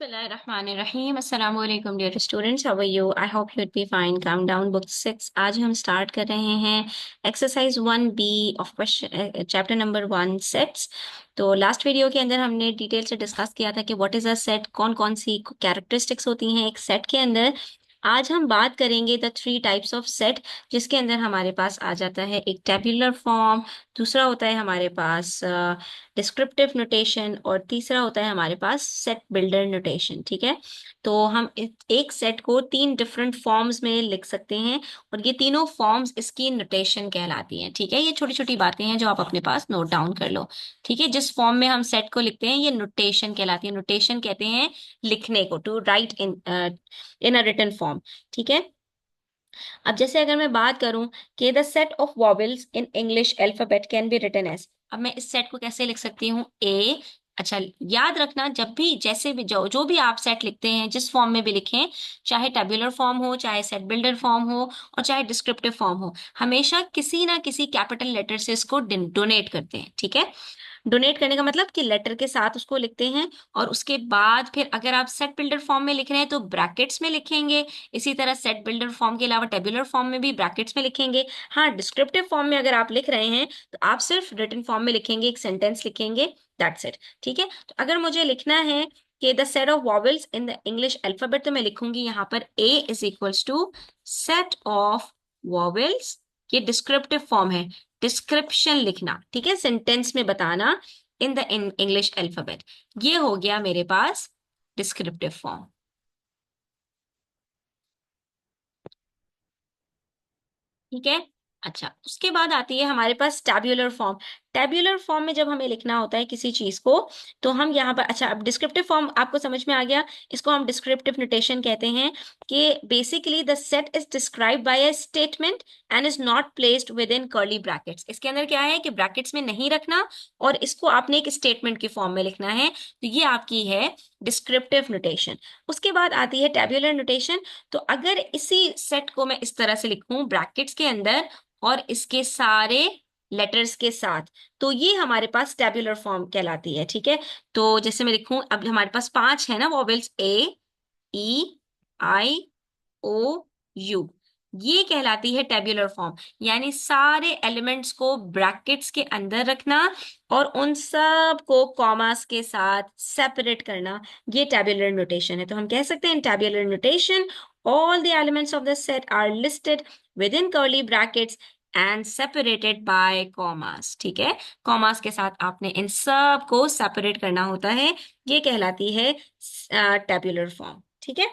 बिस्मिल्लाहिर्रहमानिर्रहीम अस्सलाम वालेकुम dear students, how are you? I hope you would be fine. Calm down book 6। आज हम स्टार्ट कर रहे हैं exercise 1B of question chapter number 1 sets. तो लास्ट वीडियो के अंदर हमने डिटेल से डिस्कस किया था कि व्हाट इज अ सेट, कौन कौन सी कैरेक्टरिस्टिक्स होती हैं एक सेट के अंदर। आज हम बात करेंगे द 3 टाइप्स ऑफ सेट, जिसके अंदर हमारे पास आ जाता है एक टेबुलर फॉर्म, दूसरा होता है हमारे पास डिस्क्रिप्टिव नोटेशन और तीसरा होता है हमारे पास सेट बिल्डर नोटेशन। ठीक है, तो हम एक सेट को 3 डिफरेंट फॉर्म्स में लिख सकते हैं और ये तीनों फॉर्म्स इसकी नोटेशन कहलाती हैं। ठीक है, ये छोटी छोटी बातें हैं जो आप अपने पास नोट डाउन कर लो। ठीक है, जिस फॉर्म में हम सेट को लिखते हैं ये नोटेशन कहलाती है। नोटेशन कहते हैं लिखने को, to write in a written form. ठीक है, अब जैसे अगर मैं बात करूं कि the set of vowels in English alphabet can be written as, अब मैं इस सेट को कैसे लिख सकती हूँ? ए, अच्छा याद रखना, जब भी जैसे भी जो भी आप सेट लिखते हैं, जिस फॉर्म में भी लिखें, चाहे टेबुलर फॉर्म हो, चाहे सेट बिल्डर फॉर्म हो और चाहे डिस्क्रिप्टिव फॉर्म हो, हमेशा किसी ना किसी कैपिटल लेटर से इसको डोनेट करते हैं। ठीक है, डोनेट करने का मतलब कि लेटर के साथ उसको लिखते हैं और उसके बाद फिर अगर आप सेट बिल्डर फॉर्म में लिख रहे हैं तो ब्रैकेट्स में लिखेंगे। इसी तरह सेट बिल्डर फॉर्म के अलावा टेबुलर फॉर्म में भी ब्रैकेट्स में लिखेंगे। हाँ, डिस्क्रिप्टिव फॉर्म में अगर आप लिख रहे हैं तो आप सिर्फ रिटन फॉर्म में लिखेंगे, एक सेंटेंस लिखेंगे, दैट्स इट। ठीक है, तो अगर मुझे लिखना है कि the set of vowels in the English alphabet, तो मैं लिखूंगी यहाँ पर A is equals to set of vowels. ये डिस्क्रिप्टिव फॉर्म है, डिस्क्रिप्शन लिखना, ठीक है, सेंटेंस में बताना इन द इंग्लिश अल्फाबेट। ये हो गया मेरे पास डिस्क्रिप्टिव फॉर्म। ठीक है, अच्छा उसके बाद आती है हमारे पास टैब्यूलर फॉर्म। टैब्यूलर फॉर्म में जब हमें लिखना होता है किसी चीज को, तो हम यहाँ पर, अच्छा अब डिस्क्रिप्टिव फॉर्म आपको समझ में आ गया, इसको हम डिस्क्रिप्टिव नोटेशन कहते हैं कि basically the set is described bye a statement and is not placed with in curly brackets. इसके अंदर क्या है कि ब्रैकेट्स में नहीं रखना और इसको आपने एक स्टेटमेंट की फॉर्म में लिखना है, तो ये आपकी है डिस्क्रिप्टिव नोटेशन। उसके बाद आती है टैब्यूलर नोटेशन। तो अगर इसी सेट को मैं इस तरह से लिखूं ब्रैकेट्स के अंदर और इसके सारे लेटर्स के साथ, तो ये हमारे पास टैब्यूलर फॉर्म कहलाती है। ठीक है, तो जैसे मैं लिखूं, अब हमारे पास 5 है ना vowels, A, E, I, O, you, ये कहलाती है टेबुलर फॉर्म। यानी सारे एलिमेंट्स को ब्रैकेट्स के अंदर रखना और उन सब को कॉमास के साथ सेपरेट करना, ये टेबुलर नोटेशन है। तो हम कह सकते हैं in tabular notation all the elements of the set are listed with in curly brackets and separated by commas. ठीक है, कॉमास के साथ आपने इन सब को सेपरेट करना होता है, ये कहलाती है टेबुलर फॉर्म। ठीक है,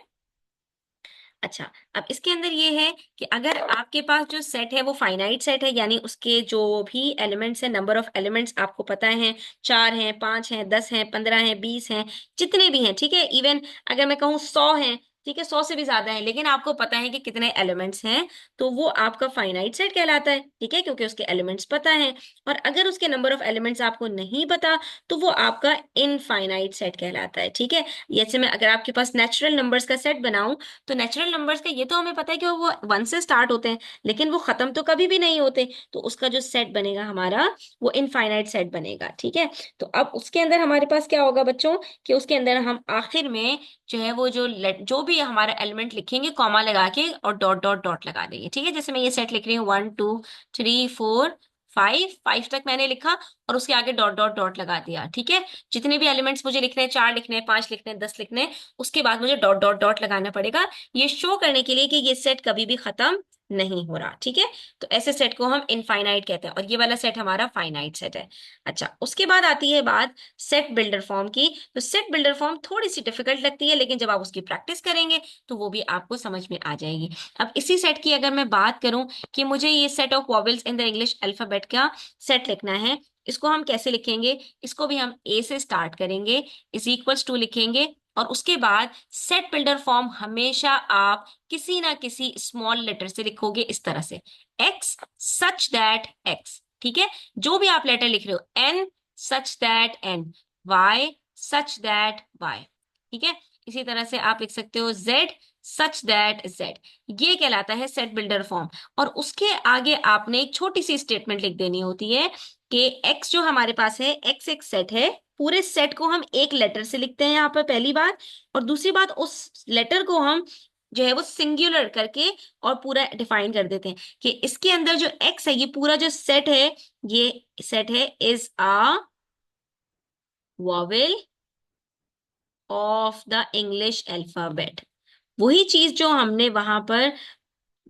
अच्छा अब इसके अंदर ये है कि अगर आपके पास जो सेट है वो फाइनाइट सेट है, यानी उसके जो भी एलिमेंट्स हैं, नंबर ऑफ एलिमेंट्स आपको पता है, 4 हैं, 5 हैं, 10 हैं, 15 हैं, 20 हैं, जितने भी हैं। ठीक है, इवन अगर मैं कहूँ 100 हैं, ठीक है, 100 से भी ज्यादा है, लेकिन आपको पता है कि कितने एलिमेंट्स हैं, तो वो आपका फाइनाइट सेट कहलाता है। ठीक है, क्योंकि उसके एलिमेंट्स पता है। और अगर उसके नंबर ऑफ एलिमेंट्स आपको नहीं पता, तो वो आपका इनफाइनाइट सेट कहलाता है। ठीक है, जैसे मैं अगर आपके पास नेचुरल नंबर्स का सेट बनाऊं, तो नेचुरल नंबर्स का ये तो हमें पता है कि वो 1 से स्टार्ट होते हैं, लेकिन वो खत्म तो कभी भी नहीं होते, तो उसका जो सेट बनेगा हमारा, वो इनफाइनाइट सेट बनेगा। ठीक है, तो अब उसके अंदर हमारे पास क्या होगा बच्चों, कि उसके अंदर हम आखिर में जो है वो जो भी हमारा एलिमेंट लिखेंगे कॉमा लगा के और डॉट डॉट डॉट लगा देंगे। ठीक है, जैसे मैं ये सेट लिख रही हूँ 1 2 3 4 5, 5 तक मैंने लिखा और उसके आगे डॉट डॉट डॉट लगा दिया। ठीक है, जितने भी एलिमेंट्स मुझे लिखने हैं, 4 लिखने हैं, 5 लिखने हैं, 10 लिखने हैं, उसके बाद मुझे डॉट डॉट डॉट लगाना पड़ेगा, ये शो करने के लिए कि ये सेट कभी भी खत्म नहीं हो रहा। ठीक है, तो ऐसे सेट को हम इनफाइनाइट कहते हैं और ये वाला सेट हमारा फाइनाइट सेट है। अच्छा उसके बाद आती है बात सेट बिल्डर फॉर्म की। तो सेट बिल्डर फॉर्म थोड़ी सी डिफिकल्ट लगती है, लेकिन जब आप उसकी प्रैक्टिस करेंगे तो वो भी आपको समझ में आ जाएगी। अब इसी सेट की अगर मैं बात करूं कि मुझे ये set of vowels in the English alphabet का सेट लिखना है, इसको हम कैसे लिखेंगे? इसको भी हम ए से स्टार्ट करेंगे, इज इक्वल्स टू लिखेंगे और उसके बाद सेट बिल्डर फॉर्म हमेशा आप किसी ना किसी स्मॉल लेटर से लिखोगे, इस तरह से एक्स सच दैट एक्स। ठीक है, जो भी आप लेटर लिख रहे हो, N such that N, Y such that Y. ठीक है, इसी तरह से आप लिख सकते हो जेड सच दैट जेड, ये कहलाता है सेट बिल्डर फॉर्म। और उसके आगे आपने एक छोटी सी स्टेटमेंट लिख देनी होती है कि एक्स जो हमारे पास है, एक्स एक सेट है, पूरे सेट को हम एक लेटर से लिखते हैं यहाँ पर पहली बात, और दूसरी बात उस लेटर को हम जो है वो सिंगुलर करके और पूरा डिफाइन कर देते हैं कि इसके अंदर जो एक्स है, ये पूरा जो सेट है, ये सेट है is a vowel of the English alphabet. वही चीज जो हमने वहां पर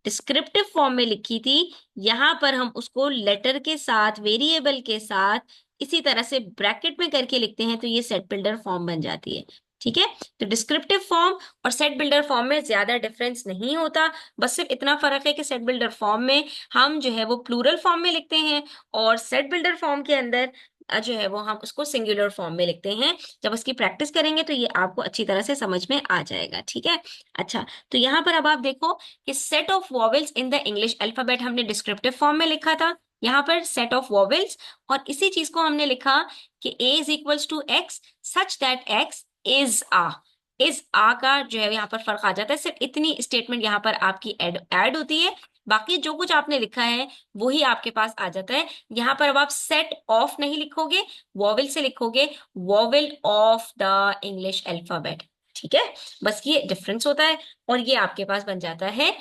डिस्क्रिप्टिव फॉर्म में लिखी थी, यहां पर हम उसको लेटर के साथ, वेरिएबल के साथ इसी तरह से ब्रैकेट में करके लिखते हैं, तो ये सेट बिल्डर फॉर्म बन जाती है। ठीक है, तो डिस्क्रिप्टिव फॉर्म और सेट बिल्डर फॉर्म में ज्यादा डिफरेंस नहीं होता, बस सिर्फ इतना फर्क है कि सेट बिल्डर फॉर्म में हम जो है वो प्लूरल फॉर्म में लिखते हैं, और सेट बिल्डर फॉर्म के अंदर जो है वो हम उसको सिंगुलर फॉर्म में लिखते हैं। जब उसकी प्रैक्टिस करेंगे तो ये आपको अच्छी तरह से समझ में आ जाएगा। ठीक है, अच्छा, तो यहाँ पर अब आप देखो कि set of vowels in the English alphabet हमने डिस्क्रिप्टिव फॉर्म में लिखा था, यहाँ पर सेट ऑफ वॉवेल्स, और इसी चीज को हमने लिखा कि a is equals to X such that X is आ का जो है यहाँ पर फर्क आ जाता है, सिर्फ इतनी स्टेटमेंट यहाँ पर आपकी ऐड होती है, बाकी जो कुछ आपने लिखा है वही आपके पास आ जाता है। यहाँ पर अब आप सेट ऑफ नहीं लिखोगे, वॉवेल से लिखोगे, vowel of the English alphabet. ठीक है, बस ये डिफरेंस होता है, और ये आपके पास बन जाता है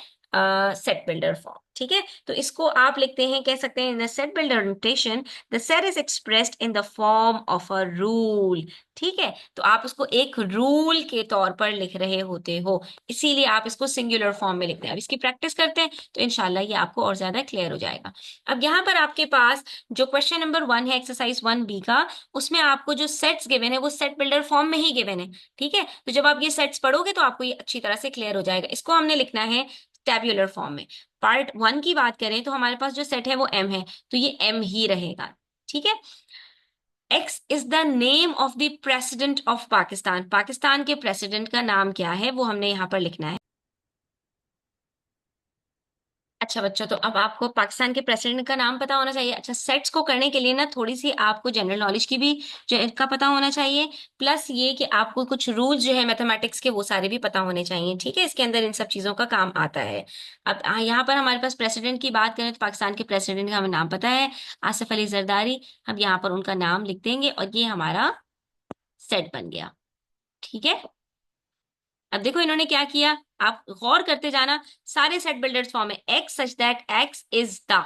सेट बिल्डर फॉर्म। ठीक है, तो इसको आप लिखते हैं, कह सकते हैं in the set builder notation the set is expressed in the form of a rule. ठीक है, तो आप उसको एक रूल के तौर पर लिख रहे होते हो, इसीलिए आप इसको सिंगुलर फॉर्म में लिखते हैं। अब इसकी प्रैक्टिस करते हैं तो इंशाल्लाह ये आपको और ज्यादा क्लियर हो जाएगा। अब यहाँ पर आपके पास जो क्वेश्चन नंबर 1 है एक्सरसाइज 1B का, उसमें आपको जो सेट्स गिवन है वो सेट बिल्डर फॉर्म में ही गिवन है। ठीक है, तो जब आप ये सेट्स पढ़ोगे तो आपको ये अच्छी तरह से क्लियर हो जाएगा। इसको हमने लिखना है टैब्यूलर फॉर्म में। पार्ट 1 की बात करें तो हमारे पास जो सेट है वो M है, तो ये M ही रहेगा। ठीक है, X is the name of the president of Pakistan, Pakistan के प्रेसिडेंट का नाम क्या है वो हमने यहाँ पर लिखना है। अच्छा बच्चों, तो अब आपको पाकिस्तान के प्रेसिडेंट का नाम पता होना चाहिए। अच्छा, सेट्स को करने के लिए ना थोड़ी सी आपको जनरल नॉलेज की भी जो इनका पता होना चाहिए, प्लस ये कि आपको कुछ रूल्स जो है मैथमेटिक्स के वो सारे भी पता होने चाहिए। ठीक है, इसके अंदर इन सब चीजों का काम आता है। अब यहाँ पर हमारे पास प्रेसिडेंट की बात करें तो पाकिस्तान के प्रेसिडेंट का हमें नाम पता है, आसिफ अली जरदारी। हम यहाँ पर उनका नाम लिख देंगे और ये हमारा सेट बन गया। ठीक है, अब देखो इन्होंने क्या किया, आप गौर करते जाना, सारे सेट बिल्डर्स फॉर्म है X such that X is the,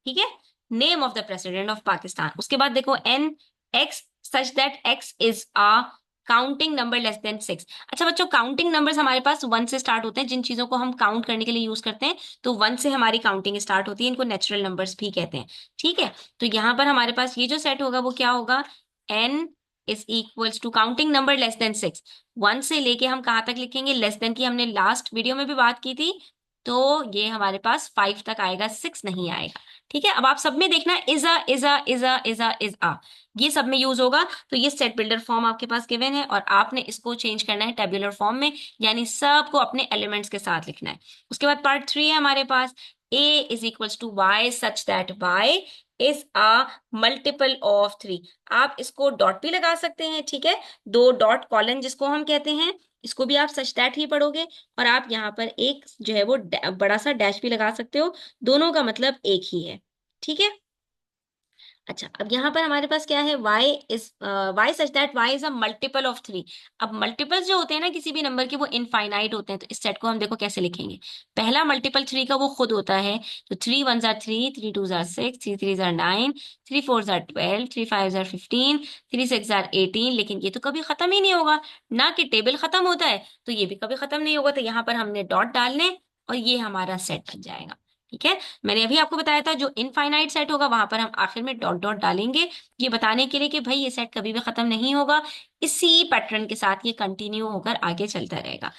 ठीक है, name of the president of Pakistan. उसके बाद देखो N X such that X is a counting number less than 6। अच्छा बच्चों, काउंटिंग नंबर्स हमारे पास 1 से स्टार्ट होते हैं, जिन चीजों को हम काउंट करने के लिए यूज करते हैं, तो 1 से हमारी काउंटिंग स्टार्ट होती है, इनको नेचुरल नंबर्स भी कहते हैं। ठीक है, तो यहाँ पर हमारे पास ये जो सेट होगा वो क्या होगा, N is equals to counting number less than 6। 1 से लेके हम कहाँ तक लिखेंगे, लेस देन की हमने लास्ट वीडियो में भी बात की थी, तो ये हमारे पास 5 तक आएगा, 6 नहीं आएगा। ठीक है, अब आप सब में देखना इज अ ये सब में यूज होगा, तो ये सेट बिल्डर फॉर्म आपके पास गिवन है और आपने इसको चेंज करना है टेबुलर फॉर्म में, यानी सबको अपने एलिमेंट्स के साथ लिखना है। उसके बाद पार्ट 3 है हमारे पास, a is equals to Y such that Y is a multiple of 3। आप इसको डॉट भी लगा सकते हैं। ठीक है, दो डॉट कॉलन जिसको हम कहते हैं, इसको भी आप सच दैट ही पढ़ोगे, और आप यहाँ पर एक जो है वो बड़ा सा डैश भी लगा सकते हो, दोनों का मतलब एक ही है। ठीक है, अच्छा, अब यहाँ पर हमारे पास क्या है, y such that y is a multiple of 3। अब मल्टीपल्स जो होते हैं ना किसी भी नंबर के, वो इनफाइनाइट होते हैं, तो इस सेट को हम देखो कैसे लिखेंगे। पहला मल्टीपल 3 का वो खुद होता है, तो 3 1 jar 3, 3 2 jar 6, 3 3 jar 9, 3 4 jar 12, 3 5 jar 15, 3 6 jar 18। लेकिन ये तो कभी खत्म ही नहीं होगा, ना कि टेबल खत्म होता है, तो ये भी कभी खत्म नहीं होगा, तो यहाँ पर हमने डॉट डालने और ये हमारा सेट बन जाएगा। ठीक है, मैंने अभी आपको बताया था जो इनफाइनाइट सेट होगा वहां पर हम आखिर में डॉट डॉट डालेंगे, ये बताने के लिए कि भाई ये सेट कभी भी खत्म नहीं होगा, इसी पैटर्न के साथ ये कंटिन्यू होकर आगे चलता रहेगा।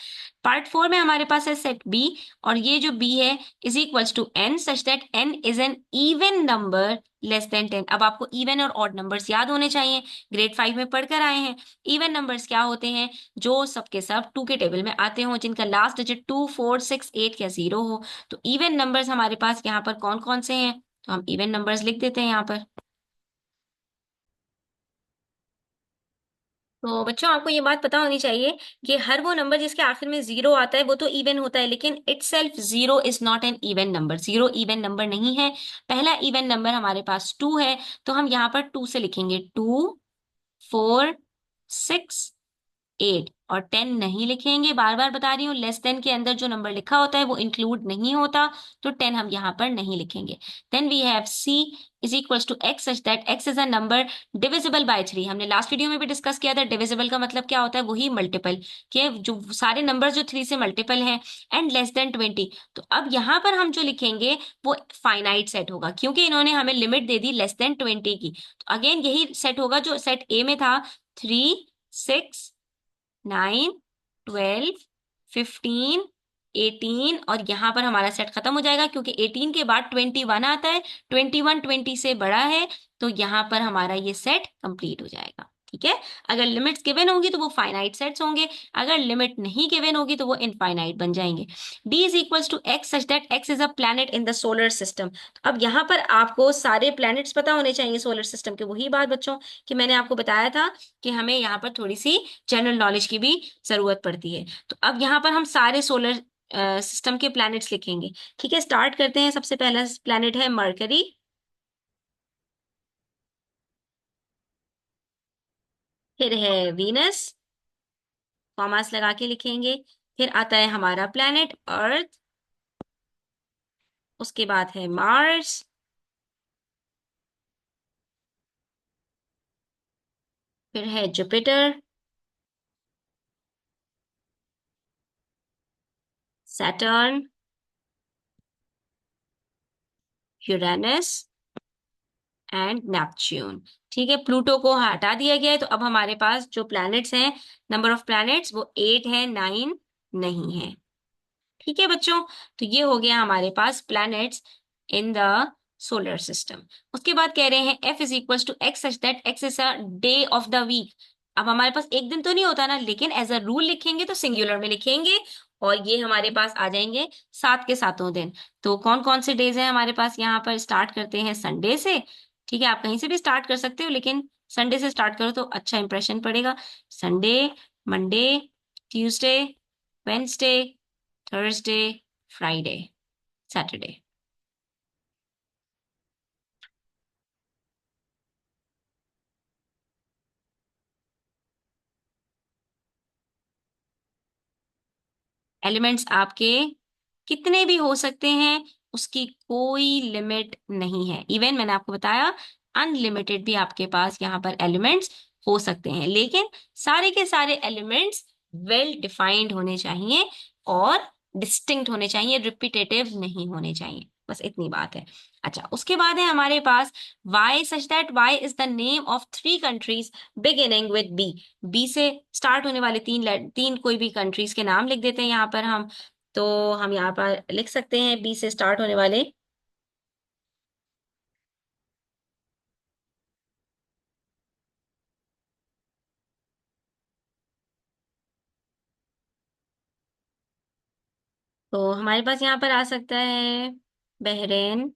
पार्ट 4 में हमारे पास है सेट बी, और ये जो बी है is equals to N such that N is an even number less than 10। अब आपको इवन और ऑड नंबर्स याद होने चाहिए, ग्रेड 5 में पढ़कर आए हैं। इवन नंबर्स क्या होते हैं, जो सबके सब 2 के टेबल में आते हो, जिनका लास्ट डिजिट 2 4 6 8 या 0 हो। तो इवन नंबर्स हमारे पास यहाँ पर कौन कौन से हैं, तो हम इवन नंबर्स लिख देते हैं यहाँ पर। तो बच्चों, आपको ये बात पता होनी चाहिए कि हर वो नंबर जिसके आखिर में 0 आता है वो तो इवन होता है, लेकिन itself 0 is not an even number. 0 even number नहीं है। पहला इवन नंबर हमारे पास 2 है, तो हम यहाँ पर 2 से लिखेंगे 2, 4, 6, 8 और 10 नहीं लिखेंगे, बार बार बता रही हूँ, लेस देन के अंदर जो नंबर लिखा होता है वो इंक्लूड नहीं होता, तो 10 हम यहाँ पर नहीं लिखेंगे। Then we have C is equals to x such that x is a number divisible by 3। हमने लास्ट वीडियो में भी डिस्कस किया था, डिविजिबल का मतलब क्या होता है, वही मल्टीपल के जो सारे नंबर जो 3 से मल्टीपल हैं, एंड लेस देन 20। तो अब यहाँ पर हम जो लिखेंगे वो फाइनाइट सेट होगा, क्योंकि इन्होंने हमें लिमिट दे दी लेस देन 20 की। तो अगेन यही सेट होगा जो सेट ए में था, 3, 6, 9, 12, 15, 18 और यहाँ पर हमारा सेट खत्म हो जाएगा, क्योंकि 18 के बाद 21 आता है, 21 20 से बड़ा है, तो यहाँ पर हमारा ये सेट कंप्लीट हो जाएगा। ठीक है, अगर लिमिट्स गिवन होंगी तो वो फाइनाइट सेट्स होंगे, अगर लिमिट नहीं गिवन होगी तो वो इनफाइनाइट बन जाएंगे। D is equals to X such that X is a planet in the solar system. अब यहाँ पर आपको सारे प्लैनेट्स पता होने चाहिए सोलर सिस्टम के। वही बात बच्चों कि मैंने आपको बताया था कि हमें यहाँ पर थोड़ी सी जनरल नॉलेज की भी जरूरत पड़ती है। तो अब यहाँ पर हम सारे सोलर सिस्टम के प्लैनेट्स लिखेंगे। ठीक है, स्टार्ट करते हैं। सबसे पहला प्लैनेट है मरकरी, फिर है वीनस, कॉमास लगा के लिखेंगे, फिर आता है हमारा प्लैनेट अर्थ, उसके बाद है मार्स, फिर है Jupiter, Saturn, Uranus and Neptune. ठीक है, प्लूटो को हटा दिया गया है, तो अब हमारे पास जो प्लैनेट्स हैं, नंबर ऑफ प्लैनेट्स वो 8 है, 9 नहीं है। ठीक है बच्चों, तो ये हो गया हमारे पास planets in the solar system. उसके बाद कह रहे हैं F is equal to X such that X is a day of the week. अब हमारे पास एक दिन तो नहीं होता ना, लेकिन एज अ रूल लिखेंगे तो सिंगुलर में लिखेंगे, और ये हमारे पास आ जाएंगे 7 के 7 दिन। तो कौन कौन से डेज हैं हमारे पास, यहाँ पर स्टार्ट करते हैं संडे से। ठीक है, आप कहीं से भी स्टार्ट कर सकते हो, लेकिन संडे से स्टार्ट करो तो अच्छा इंप्रेशन पड़ेगा। Sunday, Monday, Tuesday, Wednesday, Thursday, Friday, Saturday. Elements आपके कितने भी हो सकते हैं, उसकी कोई लिमिट नहीं है। इवन मैंने आपको बताया अनलिमिटेड भी आपके पास यहाँ पर एलिमेंट्स हो सकते हैं, लेकिन सारे के सारे एलिमेंट्स वेल डिफाइंड होने चाहिए और डिस्टिंक्ट होने चाहिए, रिपीटेटिव नहीं होने चाहिए, बस इतनी बात है। अच्छा, उसके बाद है हमारे पास Y such that Y is the name of 3 countries beginning with B। B से स्टार्ट होने वाले तीन कोई भी कंट्रीज के नाम लिख देते हैं यहाँ पर हम। तो हम यहाँ पर लिख सकते हैं बी से स्टार्ट होने वाले। तो हमारे पास यहाँ पर आ सकता है बहरीन,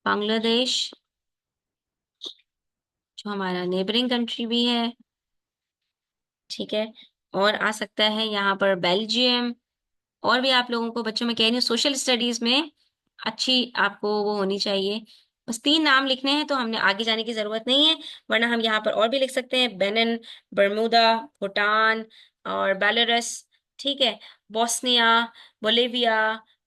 बांग्लादेश, जो हमारा नेबरिंग कंट्री भी है। ठीक है, और आ सकता है यहाँ पर बेल्जियम। और भी आप लोगों को, बच्चों में कह रही हूँ, सोशल स्टडीज में अच्छी आपको वो होनी चाहिए। बस 3 नाम लिखने हैं, तो हमने आगे जाने की जरूरत नहीं है, वरना हम यहाँ पर और भी लिख सकते हैं, बेनिन, बर्मुदा, भूटान और बेलारस। ठीक है, बोस्निया, बोलिविया,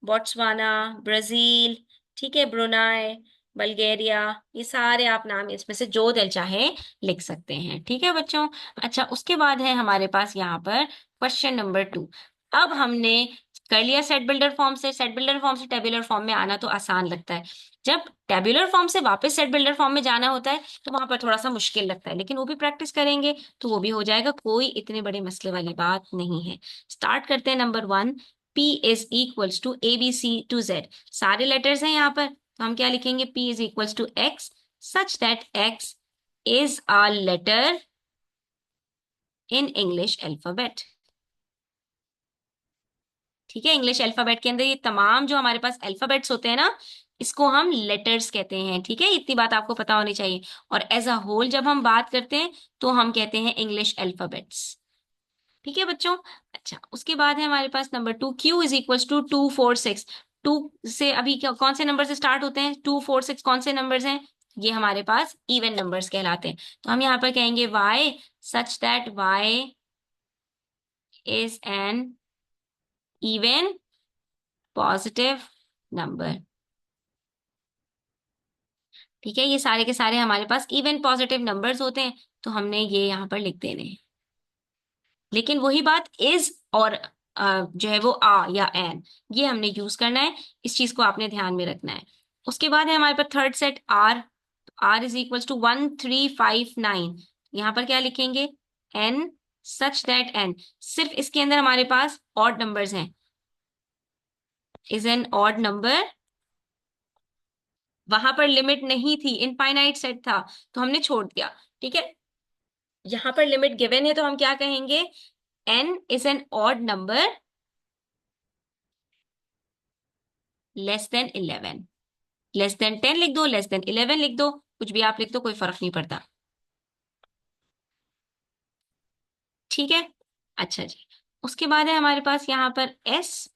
बोट्सवाना, ब्राजील, ठीक है, ब्रुनाई, बल्गेरिया, ये सारे आप नाम इसमें से जो दिल चाहे लिख सकते हैं। ठीक है बच्चों। अच्छा, उसके बाद है हमारे पास यहाँ पर क्वेश्चन नंबर 2। अब हमने कर लिया सेट बिल्डर फॉर्म से, सेट बिल्डर फॉर्म से टेबुलर फॉर्म में आना तो आसान लगता है। जब टेबुलर फॉर्म से वापस सेट बिल्डर फॉर्म में जाना होता है तो वहां पर थोड़ा सा मुश्किल लगता है, लेकिन वो भी प्रैक्टिस करेंगे तो वो भी हो जाएगा, कोई इतने बड़े मसले वाली बात नहीं है। स्टार्ट करते हैं number 1। P is equals to ABC to Z। सारे लेटर्स हैं यहाँ पर, तो हम क्या लिखेंगे, P is equals to X such that X is a letter in English alphabet. ठीक है, इंग्लिश अल्फाबेट के अंदर ये तमाम जो हमारे पास अल्फाबेट्स होते हैं ना, इसको हम लेटर्स कहते हैं। ठीक है, इतनी बात आपको पता होनी चाहिए। और एज अ होल जब हम बात करते हैं तो हम कहते हैं इंग्लिश अल्फाबेट्स। ठीक है बच्चों। अच्छा, उसके बाद है हमारे पास number 2। Q is equal to 2, 4, 6। Two से अभी क्या, कौन से नंबर से स्टार्ट होते हैं, 2, 4, 6 कौन से नंबर्स हैं, ये हमारे पास इवन नंबर्स कहलाते हैं। तो हम यहाँ पर कहेंगे y such that y is an even positive number. ठीक है, ये सारे के सारे हमारे पास इवन पॉजिटिव नंबर्स होते हैं, तो हमने ये यहाँ पर लिख देने हैं। लेकिन वही बात इज और जो है वो आ या एन, ये हमने यूज करना है, इस चीज को आपने ध्यान में रखना है। उसके बाद है हमारे पास third set R. R is equals to 1359। यहाँ पर क्या लिखेंगे, एन सच दैट एन, सिर्फ इसके अंदर हमारे पास ऑड नंबर्स हैं, इज एन ऑड नंबर। वहां पर लिमिट नहीं थी, इनफाइनाइट सेट था, तो हमने छोड़ दिया। ठीक है, यहां पर लिमिट गिवन है, तो हम क्या कहेंगे, n is an odd number less then 11। Less than 10 लिख दो, लेस देन 11 लिख दो, कुछ भी आप लिख दो, कोई फर्क नहीं पड़ता। ठीक है, अच्छा जी। उसके बाद है हमारे पास यहाँ पर s।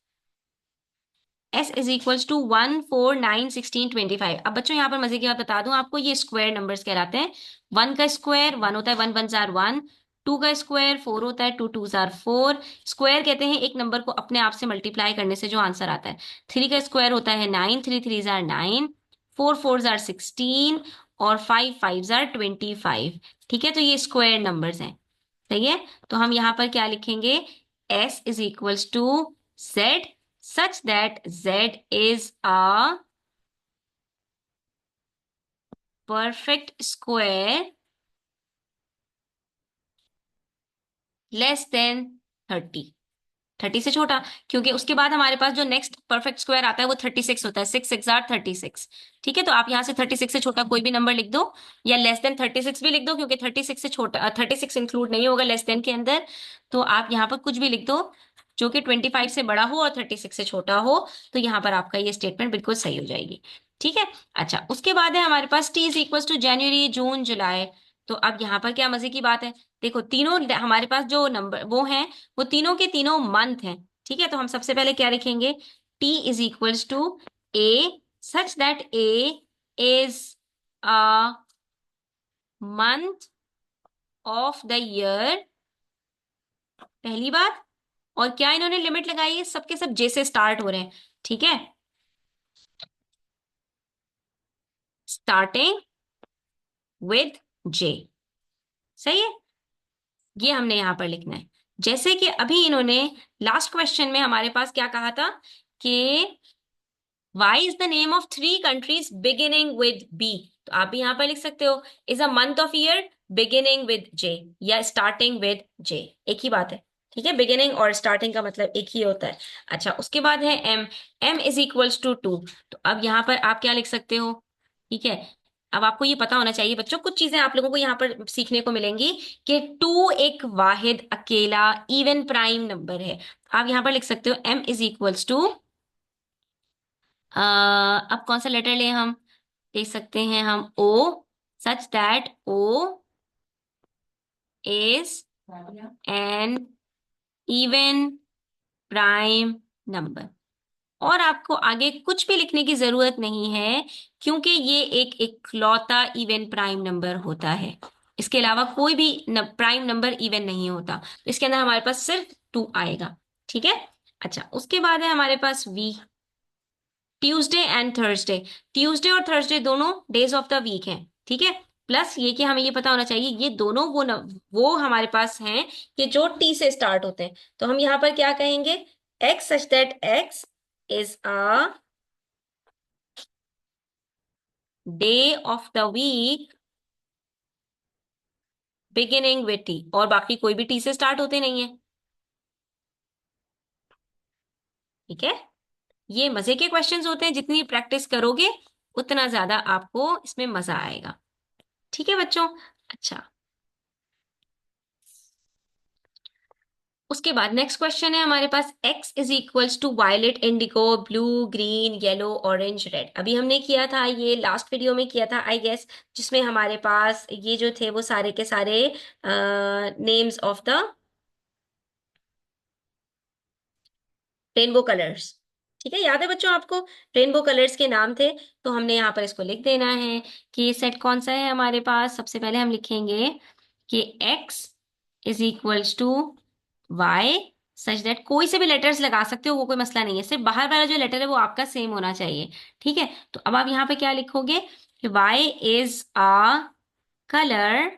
s is equals to 1 4 9 16 25। अब बच्चों यहाँ पर मजे की बात बता दूं आपको, ये स्क्वायर नंबर्स कहलाते हैं। 1 का स्क्वायर 1 होता है, 1 1 जार 1। 2 का स्क्वायर 4 होता है, 2 2 जार 4। स्क्वायर कहते हैं एक नंबर को अपने आप से मल्टीप्लाई करने से जो आंसर आता है। 3 का स्क्वायर होता है 9, 3 3 जार 9। 4 4 जार 16 और 5 5 जार 25। ठीक है, तो ये स्क्वायर नंबर्स हैं। सही है, तो हम यहाँ पर क्या लिखेंगे, s is equals to z such that z is a perfect square less than 30। 30 से छोटा, क्योंकि उसके बाद हमारे पास जो नेक्स्ट परफेक्ट स्क्वायर आता है वो 36 होता है। 6 6 आर 36। ठीक है, तो आप यहाँ से 36 से छोटा कोई भी नंबर लिख दो, या लेस देन 36 भी लिख दो, क्योंकि 36 से छोटा 36 इंक्लूड नहीं होगा लेस देन के अंदर। तो आप यहाँ पर कुछ भी लिख दो जो कि 25 से बड़ा हो और 36 से छोटा हो, तो यहाँ पर आपका ये स्टेटमेंट बिल्कुल सही हो जाएगी। ठीक है, अच्छा। उसके बाद है हमारे पास टी इज इक्वल टू जनवरी जून जुलाई। तो अब यहाँ पर क्या मजे की बात है, देखो तीनों हमारे पास जो नंबर वो हैं, वो तीनों के तीनों मंथ हैं। ठीक है, तो हम सबसे पहले क्या लिखेंगे, T is equals to A such that A is a month of the year, पहली बात। और क्या इन्होंने लिमिट लगाई है, सबके सब जे से स्टार्ट हो रहे हैं। ठीक है, स्टार्टिंग विद जे। सही है, ये हमने यहां पर लिखना है। जैसे कि अभी इन्होंने लास्ट क्वेश्चन में हमारे पास क्या कहा था कि Y is the name of three countries beginning with B। तो आप भी यहां पर लिख सकते हो, is a month of year beginning with J या स्टार्टिंग विद J, एक ही बात है। ठीक है, बिगिनिंग और स्टार्टिंग का मतलब एक ही होता है। अच्छा, उसके बाद है M। M is equals to 2। तो अब यहाँ पर आप क्या लिख सकते हो, ठीक है। अब आपको ये पता होना चाहिए बच्चों, कुछ चीजें आप लोगों को यहाँ पर सीखने को मिलेंगी कि 2 एक वाहिद अकेला इवन प्राइम नंबर है। आप यहाँ पर लिख सकते हो M इज इक्वल्स टू, अब कौन सा लेटर लें हम, देख सकते हैं हम O such that O is an even prime number. और आपको आगे कुछ भी लिखने की जरूरत नहीं है, क्योंकि ये एक इकलौता इवन प्राइम नंबर होता है। इसके अलावा कोई भी प्राइम नंबर इवन नहीं होता, तो इसके अंदर हमारे पास सिर्फ 2 आएगा। ठीक है, अच्छा। उसके बाद है हमारे पास V, Tuesday and Thursday. Tuesday और थर्सडे दोनों डेज ऑफ द वीक हैं। ठीक है, प्लस ये कि हमें ये पता होना चाहिए ये दोनों वो हमारे पास हैं कि जो टी से स्टार्ट होते हैं। तो हम यहाँ पर क्या कहेंगे, X such that X is a day of the week beginning with T, और बाकी कोई भी टी से स्टार्ट होते नहीं है। ठीक है, ये मजे के क्वेश्चंस होते हैं, जितनी प्रैक्टिस करोगे उतना ज्यादा आपको इसमें मजा आएगा। ठीक है बच्चों, अच्छा। उसके बाद नेक्स्ट क्वेश्चन है हमारे पास, x is equals to violet indigo blue green yellow orange red. अभी हमने किया था, ये लास्ट वीडियो में किया था आई गेस, जिसमें हमारे पास ये जो थे वो सारे के सारे names of the rainbow colours. ठीक है, याद है बच्चों आपको रेनबो कलर्स के नाम थे? तो हमने यहाँ पर इसको लिख देना है कि सेट कौन सा है हमारे पास। सबसे पहले हम लिखेंगे कि x is equals to y such that, कोई से भी लेटर्स लगा सकते हो, वो कोई मसला नहीं है, सिर्फ बाहर वाला जो लेटर है वो आपका सेम होना चाहिए। ठीक है, तो अब आप यहाँ पे क्या लिखोगे कि y is a colour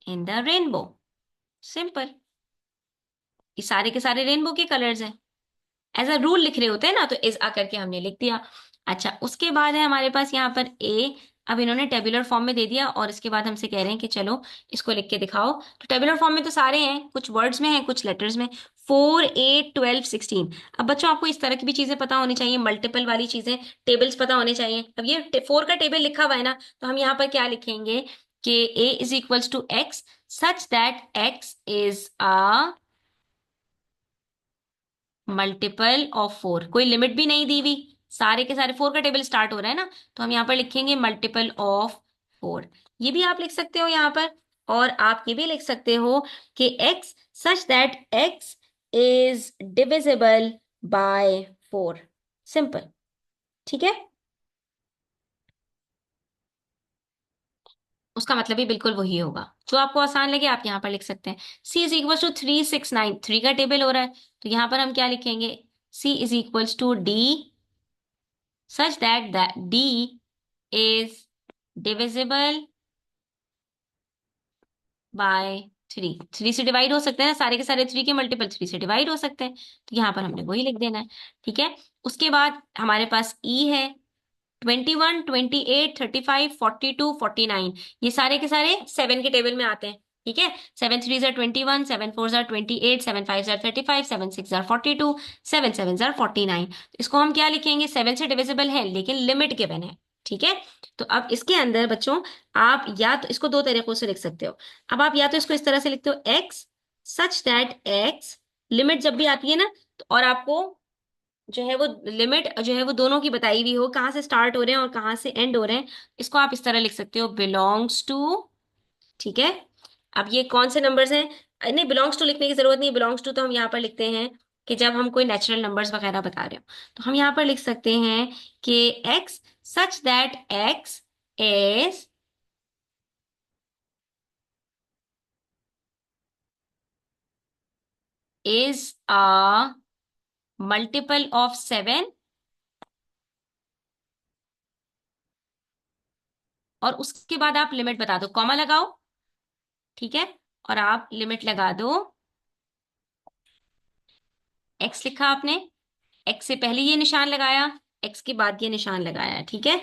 in the rainbow. Simple, ये सारे के सारे रेनबो के कलर्स हैं। एज अ रूल लिख रहे होते हैं ना, तो इज आ करके हमने लिख दिया। अच्छा, उसके बाद है हमारे पास यहाँ पर ए। अब इन्होंने टेबुलर फॉर्म में दे दिया और इसके बाद हमसे कह रहे हैं कि चलो इसको लिख के दिखाओ। तो टेबुलर फॉर्म में तो सारे हैं, कुछ वर्ड्स में हैं कुछ लेटर्स में। 4, 8, 12, 16। अब बच्चों आपको इस तरह की भी चीजें पता होनी चाहिए, मल्टीपल वाली चीजें, टेबल्स पता होने चाहिए। अब ये 4 का टेबल लिखा हुआ है ना, तो हम यहाँ पर क्या लिखेंगे कि A is equals to X such that X is a multiple of 4। कोई लिमिट भी नहीं दी हुई, सारे के सारे 4 का टेबल स्टार्ट हो रहा है ना, तो हम यहाँ पर लिखेंगे मल्टीपल ऑफ 4। ये भी आप लिख सकते हो यहाँ पर। और आप ये भी लिख सकते हो कि x such that x is divisible by 4। Simple, ठीक है। उसका मतलब भी बिल्कुल वही होगा, जो आपको आसान लगे आप यहाँ पर लिख सकते हैं। c इज इक्वल टू 369, 3 का टेबल हो रहा है, तो यहाँ पर हम क्या लिखेंगे, c is equals to d such that D is divisible by 3। 3 से डिवाइड हो सकते हैं ना, सारे के सारे 3 के मल्टीपल 3 से डिवाइड हो सकते हैं, तो यहाँ पर हमने वही लिख देना है। ठीक है, उसके बाद हमारे पास E है। 21, 28, 35, 42, 49, ये सारे के सारे 7 के टेबल में आते हैं। ठीक है, 7 3 jar 21, 7 4 jar 28, 7 5 jar 35, 7 6 jar 42, 7 7 jar 49। इसको हम क्या लिखेंगे, 7 से डिविजिबल है लेकिन लिमिट गिवन है। ठीक है, तो अब इसके अंदर बच्चों आप या तो इसको दो तरीकों से लिख सकते हो। अब आप या तो इसको इस तरह से लिखते हो x such that x, limit जब भी आती है ना, तो और आपको जो है वो लिमिट जो है वो दोनों की बताई हुई हो, कहाँ से स्टार्ट हो रहे हैं और कहाँ से एंड हो रहे हैं, इसको आप इस तरह लिख सकते हो, बिलोंग्स टू। ठीक है, अब ये कौन से नंबर्स हैं, नहीं बिलोंग्स टू लिखने की जरूरत नहीं, बिलोंग्स टू तो हम यहाँ पर लिखते हैं कि जब हम कोई नेचुरल नंबर्स वगैरह बता रहे हो, तो हम यहाँ पर लिख सकते हैं कि x such that x is a multiple of 7। और उसके बाद आप लिमिट बता दो, कॉमा लगाओ। ठीक है, और आप लिमिट लगा दो, x लिखा आपने, x से पहले ये निशान लगाया, x के बाद ये निशान लगाया। ठीक है,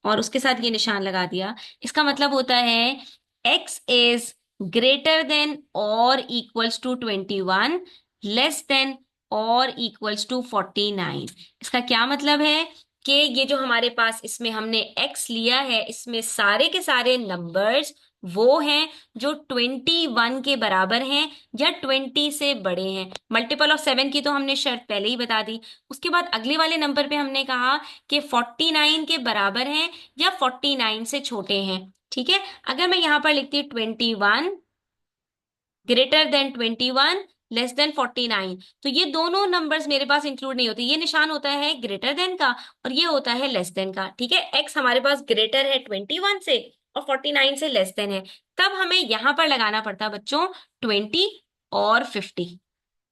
और उसके साथ ये निशान लगा दिया। इसका मतलब होता है x इज ग्रेटर देन और इक्वल्स टू 21, लेस देन और इक्वल्स टू 49। इसका क्या मतलब है कि ये जो हमारे पास इसमें हमने x लिया है, इसमें सारे के सारे नंबर्स वो हैं जो 21 के बराबर हैं या 20 से बड़े हैं। मल्टीपल ऑफ 7 की तो हमने शर्त पहले ही बता दी। उसके बाद अगले वाले नंबर पे हमने कहा कि 49 के बराबर हैं या 49 से छोटे हैं। ठीक है, अगर मैं यहां पर लिखती हूँ 21 ग्रेटर देन 21 लेस देन 49, तो ये दोनों नंबर्स मेरे पास इंक्लूड नहीं होते। ये निशान होता है ग्रेटर देन का और ये होता है लेस देन का। ठीक है, एक्स हमारे पास ग्रेटर है 21 से और 49 से लेस देन है, तब हमें यहां पर लगाना पड़ता बच्चों 20 और 50।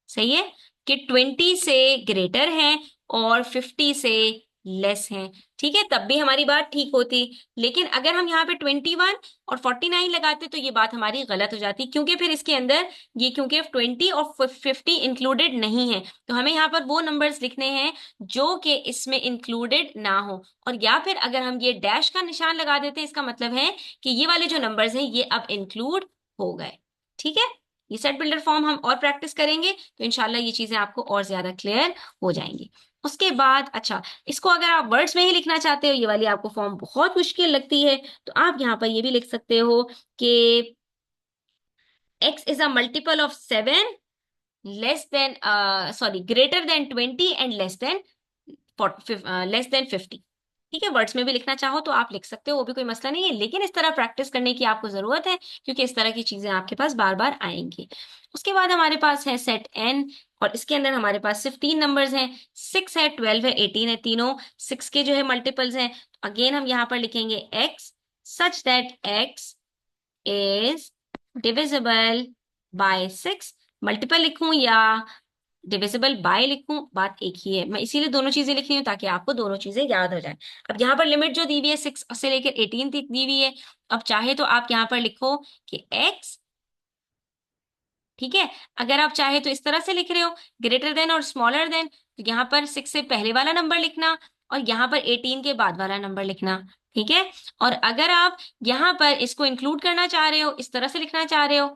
सही है, कि 20 से ग्रेटर है और 50 से लेस है। ठीक है, तब भी हमारी बात ठीक होती। लेकिन अगर हम यहाँ पे 21 और 49 लगाते तो ये बात हमारी गलत हो जाती, क्योंकि फिर इसके अंदर ये क्योंकि 20 और 50 इंक्लूडेड नहीं है, तो हमें यहाँ पर वो नंबर्स लिखने हैं जो कि इसमें इंक्लूडेड ना हो। और या फिर अगर हम ये डैश का निशान लगा देते हैं, इसका मतलब है कि ये वाले जो नंबर्स हैं ये अब इंक्लूड हो गए। ठीक है, ये सेट बिल्डर फॉर्म हम और प्रैक्टिस करेंगे तो इंशाल्लाह ये चीजें आपको और ज्यादा क्लियर हो जाएंगी। उसके बाद अच्छा, इसको अगर आप वर्ड्स में ही लिखना चाहते हो, ये वाली आपको फॉर्म बहुत मुश्किल लगती है, तो आप यहाँ पर ये भी लिख सकते हो कि x is a multiple of 7 less than sorry greater than 20 and less then 50। ठीक है, वर्ड्स में भी लिखना चाहो तो आप लिख सकते हो, वो भी कोई मसला नहीं है, लेकिन इस तरह प्रैक्टिस करने की आपको जरूरत है क्योंकि इस तरह की चीजें आपके पास बार बार आएंगी। उसके बाद हमारे पास है सेट n और इसके अंदर हमारे पास सिर्फ 3 नंबर्स हैं, 6 है, 12 है, 18 है, तीनों 6 के जो है मल्टीपल्स हैं। अगेन हम यहाँ पर लिखेंगे x such that x is divisible by 6। Multiple लिखूं या डिविजिबल बाय लिखूं, बात एक ही है। मैं इसीलिए दोनों चीजें लिख रही हूँ ताकि आपको दोनों चीजें याद हो जाए। अब यहाँ पर लिमिट जो दी हुई है 6 से लेकर 18 तक दी हुई है। अब चाहे तो आप यहाँ पर लिखो कि x, ठीक है। अगर आप चाहे तो इस तरह से लिख रहे हो ग्रेटर देन और स्मॉलर देन, तो यहाँ पर 6 से पहले वाला नंबर लिखना और यहाँ पर 18 के बाद वाला नंबर लिखना, ठीक है। और अगर आप यहाँ पर इसको इंक्लूड करना चाह रहे हो, इस तरह से लिखना चाह रहे हो,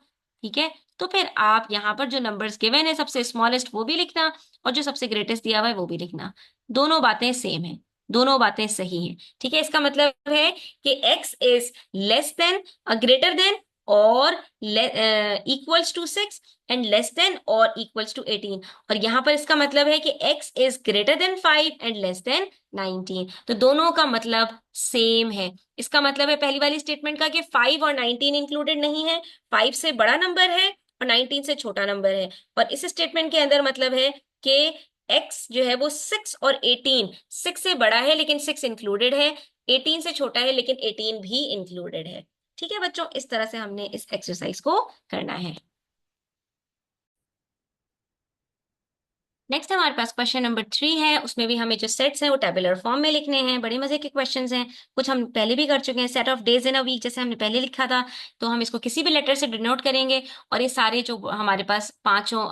ठीक है, तो फिर आप यहाँ पर जो नंबर्स गिवन है सबसे स्मॉलेस्ट वो भी लिखना और जो सबसे ग्रेटेस्ट दिया हुआ है वो भी लिखना। दोनों बातें सेम है, दोनों बातें सही हैं, ठीक है। इसका मतलब है कि x is less than, greater than और equals to 6 and less than और इक्वल्स टू 18। और यहां पर इसका मतलब है कि x is greater than 5 and less than 19। तो दोनों का मतलब सेम है। इसका मतलब है पहली वाली स्टेटमेंट का कि 5 और 19 इंक्लूडेड नहीं है, 5 से बड़ा नंबर है और 19 से छोटा नंबर है। और इस स्टेटमेंट के अंदर मतलब है कि x जो है वो 6 और 18, 6 से बड़ा है लेकिन 6 इंक्लूडेड है, 18 से छोटा है लेकिन 18 भी इंक्लूडेड है। ठीक है बच्चों, इस तरह से हमने इस एक्सरसाइज को करना है। नेक्स्ट हमारे पास क्वेश्चन नंबर 3 है। उसमें भी हमें जो सेट्स हैं वो टेबुलर फॉर्म में लिखने हैं। बड़े मजे के क्वेश्चंस हैं, कुछ हम पहले भी कर चुके हैं। Set of days in a week जैसे हमने पहले लिखा था, तो हम इसको किसी भी लेटर से डिनोट करेंगे और ये सारे जो हमारे पास पांचों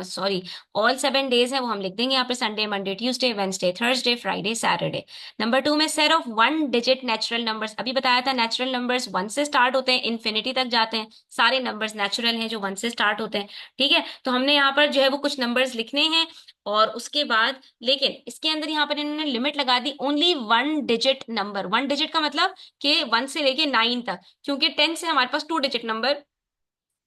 सॉरी ऑल 7 डेज हैं वो हम लिख देंगे यहाँ पे, Sunday, Monday, Tuesday, Wednesday, Thursday, Friday, Saturday. Number 2 में set of 1 digit natural numbers. अभी बताया था नेचुरल नंबर्स 1 से स्टार्ट होते हैं, इन्फिनिटी तक जाते हैं। सारे नंबर्स नेचुरल हैं जो 1 से स्टार्ट होते हैं, ठीक है। तो हमने यहाँ पर जो है वो कुछ नंबर्स लिखने हैं और उसके बाद, लेकिन इसके अंदर यहाँ पर इन्होंने लिमिट लगा the only 1 digit number. 1 digit का मतलब कि 1 से लेके 9 तक, क्योंकि 10 से हमारे पास 2 डिजिट नंबर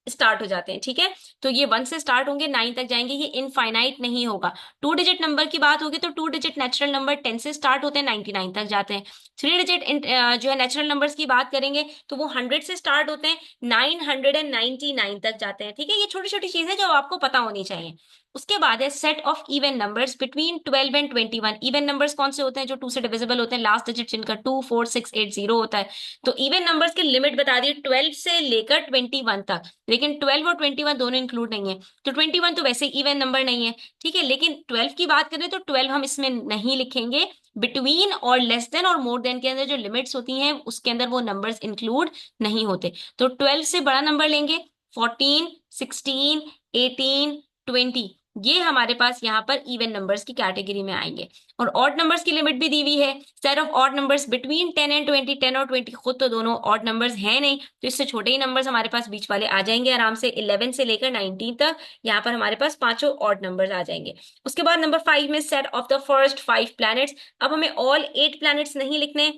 स्टार्ट हो जाते हैं, ठीक है। तो ये 1 से स्टार्ट होंगे, 9 तक जाएंगे, ये इनफाइनाइट नहीं होगा। 2 डिजिट नंबर की बात होगी तो 2 डिजिट नेचुरल नंबर 10 से स्टार्ट होते हैं, 99 तक जाते हैं। 3 डिजिट जो है नेचुरल नंबर्स की बात करेंगे तो वो 100 से स्टार्ट होते हैं, 999 तक जाते हैं, ठीक है। ये छोटी छोटी चीजें जो आपको पता होनी चाहिए। उसके बाद है set of even numbers between 12 and 21। Even numbers कौन से होते हैं? जो 2 से डिविजिबल होते हैं, लास्ट डिजिट जिनका 2, 4, 6, 8, 0 होता है। तो इवन नंबर्स की लिमिट बता दी 12 से लेकर 21 तक, लेकिन 12 और 21 दोनों इंक्लूड नहीं है, तो 21 तो वैसे इवन नंबर नहीं है, ठीक है। लेकिन 12 की बात करें तो 12 हम इसमें नहीं लिखेंगे। बिटवीन और लेस देन और मोर देन के अंदर जो लिमिट्स होती हैं उसके अंदर वो नंबर्स इंक्लूड नहीं होते। तो 12 से बड़ा नंबर लेंगे, 14, 16, 18, 20, ये हमारे पास यहाँ पर इवन नंबर्स की कैटेगरी में आएंगे। और ऑड नंबर्स की लिमिट भी दी हुई है, set of odd numbers between 10 and 20। 10 और 20 खुद तो दोनों ऑड नंबर्स हैं नहीं, तो इससे छोटे ही नंबर्स हमारे पास बीच वाले आ जाएंगे आराम से। 11 से लेकर 19 तक यहाँ पर हमारे पास पांचों ऑड नंबर्स आ जाएंगे। उसके बाद नंबर 5 में set of the first 5 planets. अब हमें ऑल 8 प्लैनेट्स नहीं लिखने,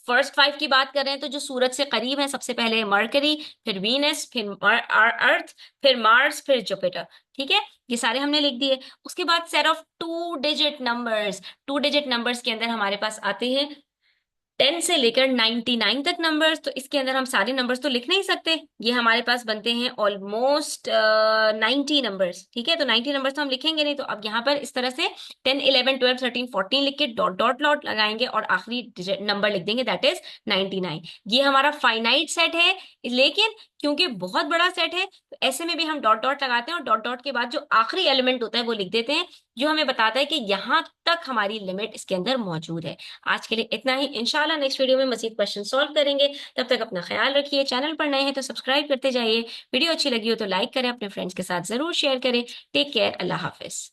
फर्स्ट 5 की बात कर रहे हैं तो जो सूरज से करीब है सबसे पहले मरकरी, फिर वीनस, फिर अर्थ, फिर मार्स, फिर जुपिटर, ठीक है। ये सारे हमने लिख दिए। उसके बाद set of 2 digit numbers. 2 digit numbers के अंदर हमारे पास आते हैं 10 से लेकर 99 तक नंबर्स। तो इसके अंदर हम सारे नंबर्स तो लिख नहीं सकते, ये हमारे पास बनते हैं ऑलमोस्ट 90 नंबर्स, ठीक है। तो 90 नंबर्स तो हम लिखेंगे नहीं, तो अब यहाँ पर इस तरह से 10, 11, 12, 13, 14 लिख के डॉट डॉट डॉट लगाएंगे और आखिरी नंबर लिख देंगे, दैट इज 99। ये हमारा फाइनाइट सेट है, लेकिन क्योंकि बहुत बड़ा सेट है तो ऐसे में भी हम डॉट डॉट लगाते हैं और डॉट डॉट के बाद जो आखिरी एलिमेंट होता है वो लिख देते हैं, जो हमें बताता है कि यहाँ तक हमारी लिमिट इसके अंदर मौजूद है। आज के लिए इतना ही, इंशाल्लाह नेक्स्ट वीडियो में मजीद क्वेश्चन सॉल्व करेंगे। तब तक अपना ख्याल रखिए, चैनल पर नए हैं तो सब्सक्राइब करते जाइए, वीडियो अच्छी लगी हो तो लाइक करें, अपने फ्रेंड्स के साथ जरूर शेयर करें। टेक केयर, अल्लाह हाफिज।